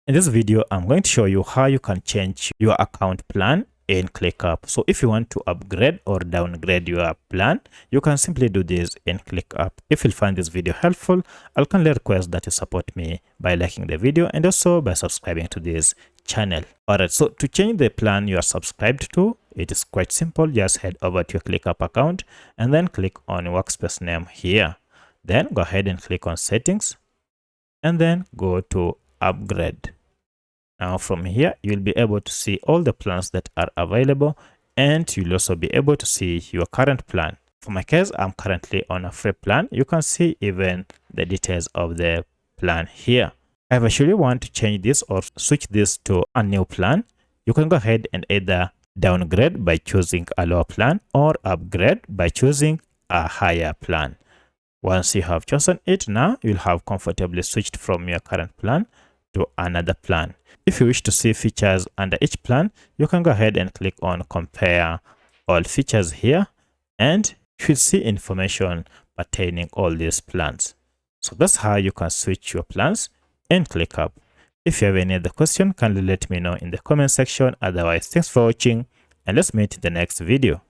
In this video, I'm going to show you how you can change your account plan in ClickUp. So if you want to upgrade or downgrade your plan, you can simply do this in ClickUp. If you find this video helpful, I'll kindly request that you support me by liking the video and also by subscribing to this channel. Alright, so to change the plan you are subscribed to, it is quite simple. Just head over to your ClickUp account and then click on workspace name here. Then go ahead and click on settings and then go to upgrade. Now from here, you'll be able to see all the plans that are available, and you'll also be able to see your current plan. For my case, I'm currently on a free plan. You can see even the details of the plan here. If I actually want to change this or switch this to a new plan, you can go ahead and either downgrade by choosing a lower plan or upgrade by choosing a higher plan. Once you have chosen it, now you'll have comfortably switched from your current plan to another plan. If you wish to see features under each plan, you can go ahead and click on compare all features here, and you will see information pertaining all these plans. So that's how you can switch your plans in ClickUp. If you have any other question, kindly let me know in the comment section. Otherwise, thanks for watching and let's meet in the next video.